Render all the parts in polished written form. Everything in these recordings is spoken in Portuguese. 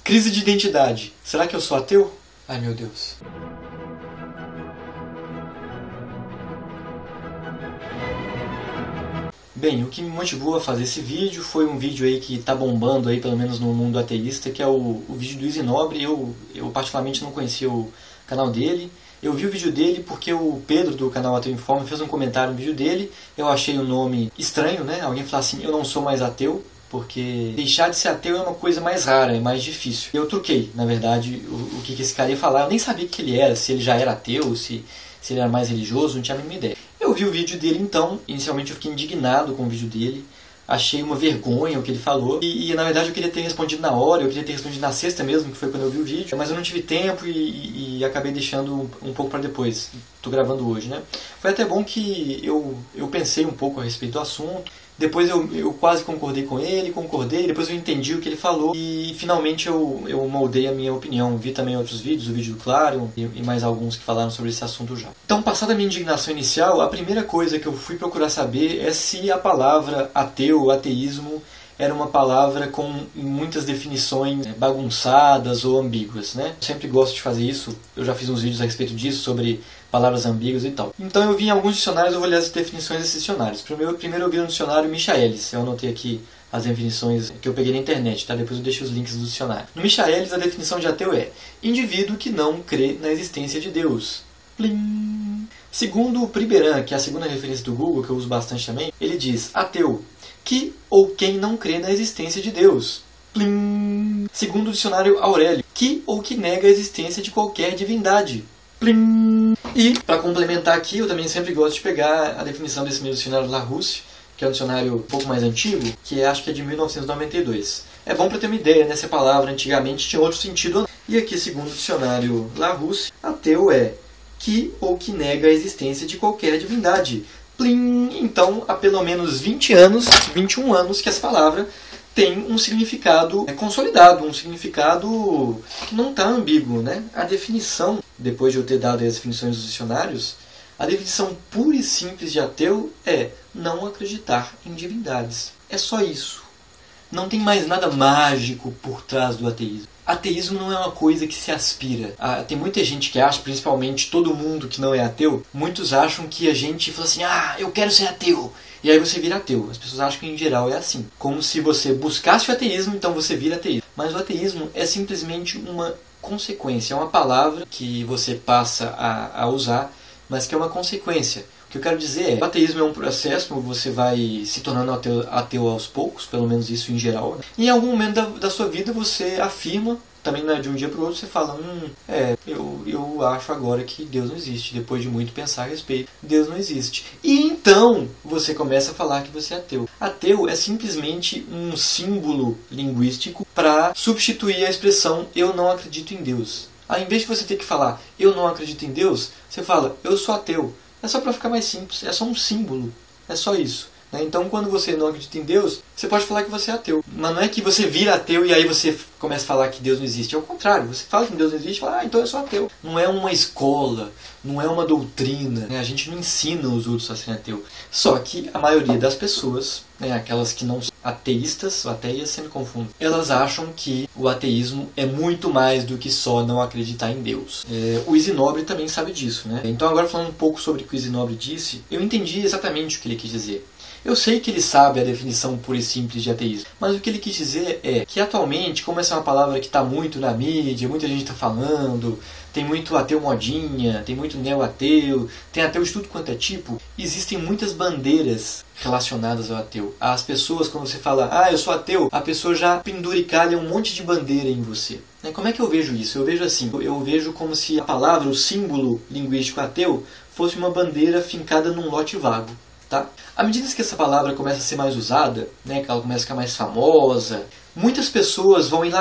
Crise de identidade. Será que eu sou ateu? Ai, meu Deus. Bem, o que me motivou a fazer esse vídeo foi um vídeo aí que tá bombando aí, pelo menos no mundo ateísta, que é o vídeo do Easy Nobre. Eu particularmente não conhecia o canal dele. Eu vi o vídeo dele porque o Pedro do canal Ateu Informa fez um comentário no vídeo dele. Eu achei o nome estranho, né? Alguém falou assim, eu não sou mais ateu, porque deixar de ser ateu é uma coisa mais rara, é mais difícil. Eu truquei, na verdade, o que esse cara ia falar. Eu nem sabia o que ele era, se ele já era ateu, se ele era mais religioso, não tinha a mínima ideia. Eu vi o vídeo dele então, inicialmente eu fiquei indignado com o vídeo dele, achei uma vergonha o que ele falou, e na verdade eu queria ter respondido na hora, eu queria ter respondido na sexta mesmo, que foi quando eu vi o vídeo, mas eu não tive tempo e acabei deixando um pouco para depois. Tô gravando hoje, né? Foi até bom que eu pensei um pouco a respeito do assunto. Depois eu quase concordei com ele, depois eu entendi o que ele falou e finalmente eu moldei a minha opinião. Vi também outros vídeos, o vídeo do Clarion e mais alguns que falaram sobre esse assunto já. Então, passada a minha indignação inicial, a primeira coisa que eu fui procurar saber é se a palavra ateu, ateísmo, era uma palavra com muitas definições bagunçadas ou ambíguas, né? Eu sempre gosto de fazer isso, eu já fiz uns vídeos a respeito disso, sobre palavras ambíguas e tal. Então eu vi em alguns dicionários, eu vou ler as definições desses dicionários. Primeiro eu vi no dicionário Michaelis, eu anotei aqui as definições que eu peguei na internet, tá? Depois eu deixo os links do dicionário. No Michaelis, a definição de ateu é indivíduo que não crê na existência de Deus. Plim! Segundo o Priberan, que é a segunda referência do Google, que eu uso bastante também, ele diz ateu, que ou quem não crê na existência de Deus. Plim! Segundo o dicionário Aurélio, que ou que nega a existência de qualquer divindade. Plim! E, para complementar aqui, eu também sempre gosto de pegar a definição desse meu dicionário Larousse, que é um dicionário um pouco mais antigo, que acho que é de 1992. É bom para ter uma ideia, né, se a palavra antigamente tinha outro sentido ou não. E aqui, segundo o dicionário Larousse, ateu é que ou que nega a existência de qualquer divindade. Plim! Então, há pelo menos 21 anos que essa palavra tem um significado consolidado, um significado que não está ambíguo, né? A definição, depois de eu ter dado as definições dos dicionários, a definição pura e simples de ateu é não acreditar em divindades. É só isso. Não tem mais nada mágico por trás do ateísmo. Ateísmo não é uma coisa que se aspira. Tem muita gente que acha, principalmente todo mundo que não é ateu, muitos acham que a gente fala assim, eu quero ser ateu. E aí você vira ateu. As pessoas acham que em geral é assim. Como se você buscasse o ateísmo, então você vira ateísta. Mas o ateísmo é simplesmente uma consequência. É uma palavra que você passa a usar, mas que é uma consequência. O que eu quero dizer é, o ateísmo é um processo, você vai se tornando ateu aos poucos, pelo menos isso em geral. Né? E em algum momento da sua vida você afirma, também não é de um dia para o outro, você fala, eu acho agora que Deus não existe, depois de muito pensar a respeito, Deus não existe. E então você começa a falar que você é ateu. Ateu é simplesmente um símbolo linguístico para substituir a expressão eu não acredito em Deus. Ao invés de você ter que falar eu não acredito em Deus, você fala eu sou ateu. É só para ficar mais simples, é só um símbolo, é só isso. Então, quando você não acredita em Deus, você pode falar que você é ateu. Mas não é que você vira ateu e aí você começa a falar que Deus não existe. É o contrário, você fala que Deus não existe e fala, então eu sou ateu. Não é uma escola, não é uma doutrina. A gente não ensina os outros a serem ateu. Só que a maioria das pessoas, aquelas que não são ateístas, ou ateias, sempre confundem, elas acham que o ateísmo é muito mais do que só não acreditar em Deus. O Easy Nobre também sabe disso. Então, agora falando um pouco sobre o que o Easy Nobre disse, eu entendi exatamente o que ele quis dizer. Eu sei que ele sabe a definição pura e simples de ateísmo, mas o que ele quis dizer é que atualmente, como essa é uma palavra que está muito na mídia, muita gente está falando, tem muito ateu modinha, tem muito neo-ateu, tem ateu de tudo quanto é tipo, existem muitas bandeiras relacionadas ao ateu. As pessoas, quando você fala, eu sou ateu, a pessoa já penduricalha um monte de bandeira em você. Como é que eu vejo isso? Eu vejo assim, eu vejo como se a palavra, o símbolo linguístico ateu, fosse uma bandeira fincada num lote vago. Tá? À medida que essa palavra começa a ser mais usada, que ela começa a ficar mais famosa, muitas pessoas vão ir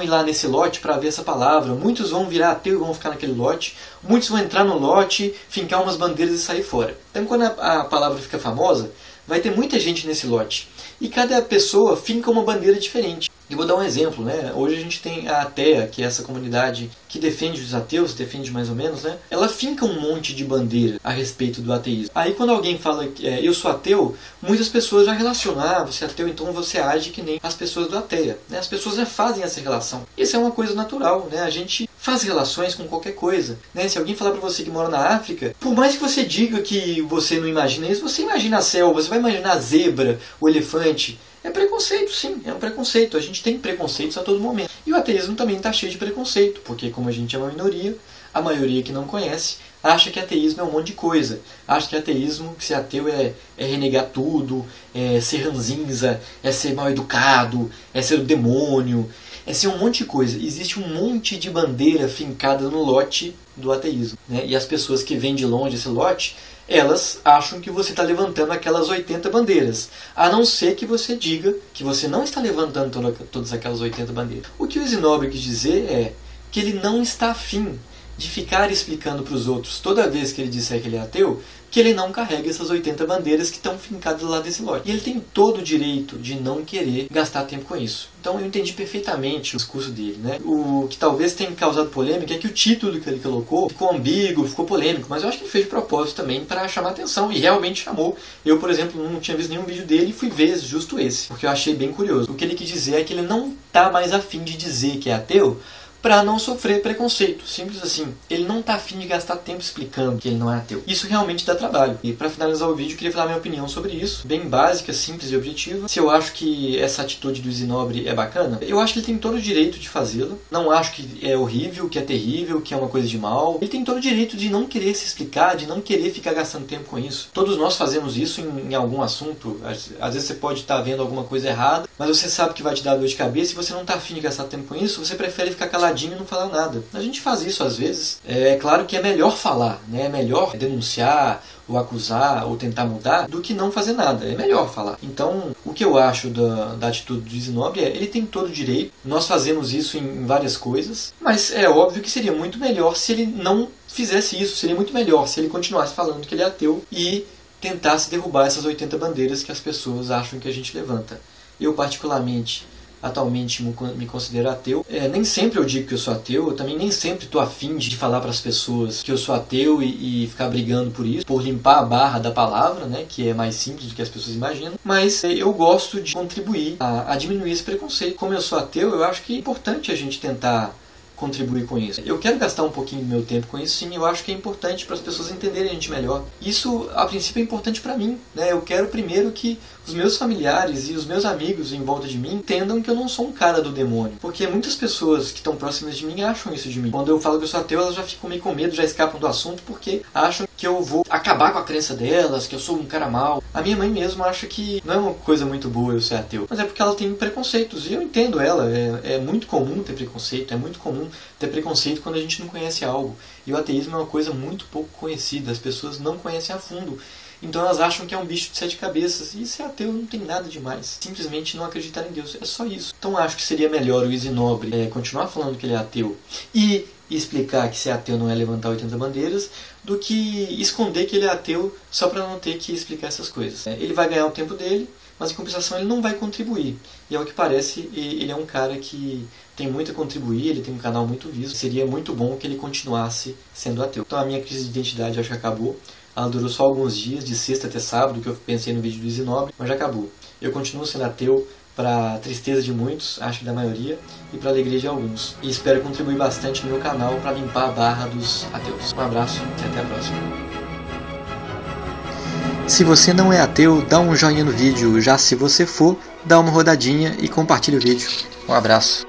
lá nesse lote para ver essa palavra, muitos vão virar ateu e vão ficar naquele lote, muitos vão entrar no lote, fincar umas bandeiras e sair fora. Então quando a palavra fica famosa, vai ter muita gente nesse lote. E cada pessoa finca uma bandeira diferente. Eu vou dar um exemplo, né? Hoje a gente tem a ateia, que é essa comunidade que defende os ateus, defende mais ou menos, né? Ela finca um monte de bandeira a respeito do ateísmo. Aí quando alguém fala que eu sou ateu, muitas pessoas já relacionam, você é ateu, então você age que nem as pessoas do ateia, né? As pessoas já fazem essa relação. Isso é uma coisa natural, né? A gente faz relações com qualquer coisa, né? Se alguém falar para você que mora na África, por mais que você diga que você não imagina isso, você imagina a selva, você vai imaginar a zebra, o elefante. É preconceito, sim, é um preconceito. A gente tem preconceitos a todo momento. E o ateísmo também está cheio de preconceito, porque como a gente é uma minoria, a maioria que não conhece, acha que ateísmo é um monte de coisa. Acha que ateísmo, que ser ateu é renegar tudo, é ser ranzinza, é ser mal educado, é ser o demônio, é ser um monte de coisa. Existe um monte de bandeira fincada no lote do ateísmo, né? E as pessoas que vêm de longe esse lote, elas acham que você está levantando aquelas 80 bandeiras, a não ser que você diga que você não está levantando todas aquelas 80 bandeiras. O que o Zinóbio quis dizer é que ele não está afim de ficar explicando para os outros, toda vez que ele disser que ele é ateu, que ele não carrega essas 80 bandeiras que estão fincadas lá desse lote. E ele tem todo o direito de não querer gastar tempo com isso. Então eu entendi perfeitamente o discurso dele, né? O que talvez tenha causado polêmica é que o título que ele colocou ficou ambíguo, ficou polêmico, mas eu acho que ele fez de propósito também para chamar atenção, e realmente chamou. Eu, por exemplo, não tinha visto nenhum vídeo dele e fui ver justo esse, porque eu achei bem curioso. O que ele quis dizer é que ele não está mais afim de dizer que é ateu, para não sofrer preconceito. Simples assim. Ele não está afim de gastar tempo explicando que ele não é ateu. Isso realmente dá trabalho. E para finalizar o vídeo, eu queria falar minha opinião sobre isso. Bem básica, simples e objetiva. Se eu acho que essa atitude do Zinóbio é bacana, eu acho que ele tem todo o direito de fazê-la. Não acho que é horrível, que é terrível, que é uma coisa de mal. Ele tem todo o direito de não querer se explicar, de não querer ficar gastando tempo com isso. Todos nós fazemos isso em algum assunto. Às vezes você pode estar vendo alguma coisa errada, mas você sabe que vai te dar dor de cabeça e você não está afim de gastar tempo com isso, você prefere ficar caladinho e não falar nada. A gente faz isso às vezes. É claro que é melhor falar, né? É melhor denunciar, ou acusar, ou tentar mudar, do que não fazer nada. É melhor falar. Então, o que eu acho da atitude do Zinóbio é, ele tem todo o direito. Nós fazemos isso em várias coisas, mas é óbvio que seria muito melhor se ele não fizesse isso. Seria muito melhor se ele continuasse falando que ele é ateu e tentasse derrubar essas 80 bandeiras que as pessoas acham que a gente levanta. Eu, particularmente, atualmente me considero ateu. Nem sempre eu digo que eu sou ateu, eu também nem sempre estou afim de falar para as pessoas que eu sou ateu e ficar brigando por isso, por limpar a barra da palavra, né, que é mais simples do que as pessoas imaginam, mas eu gosto de contribuir a diminuir esse preconceito. Como eu sou ateu, eu acho que é importante a gente tentar contribuir com isso. Eu quero gastar um pouquinho do meu tempo com isso, sim, eu acho que é importante para as pessoas entenderem a gente melhor. Isso, a princípio, é importante para mim, né? Eu quero primeiro que os meus familiares e os meus amigos em volta de mim entendam que eu não sou um cara do demônio. Porque muitas pessoas que estão próximas de mim acham isso de mim. Quando eu falo que eu sou ateu, elas já ficam meio com medo, já escapam do assunto, porque acham que eu vou acabar com a crença delas, que eu sou um cara mau. A minha mãe mesmo acha que não é uma coisa muito boa eu ser ateu, mas é porque ela tem preconceitos, e eu entendo ela. É muito comum ter preconceito, é muito comum ter preconceito quando a gente não conhece algo. E o ateísmo é uma coisa muito pouco conhecida, as pessoas não conhecem a fundo. Então elas acham que é um bicho de 7 cabeças. E ser ateu não tem nada demais. Simplesmente não acreditar em Deus. É só isso. Então acho que seria melhor o Zinóbio continuar falando que ele é ateu e explicar que ser ateu não é levantar 80 bandeiras, do que esconder que ele é ateu só para não ter que explicar essas coisas. Ele vai ganhar o tempo dele, mas em compensação ele não vai contribuir. E ao que parece, ele é um cara que tem muito a contribuir, ele tem um canal muito visto. Seria muito bom que ele continuasse sendo ateu. Então a minha crise de identidade acho que acabou. Ela durou só alguns dias, de sexta até sábado, que eu pensei no vídeo do Zinóbio, mas já acabou. Eu continuo sendo ateu, para tristeza de muitos, acho que da maioria, e para alegria de alguns. E espero contribuir bastante no meu canal para limpar a barra dos ateus. Um abraço e até a próxima. Se você não é ateu, dá um joinha no vídeo. Já se você for, dá uma rodadinha e compartilha o vídeo. Um abraço.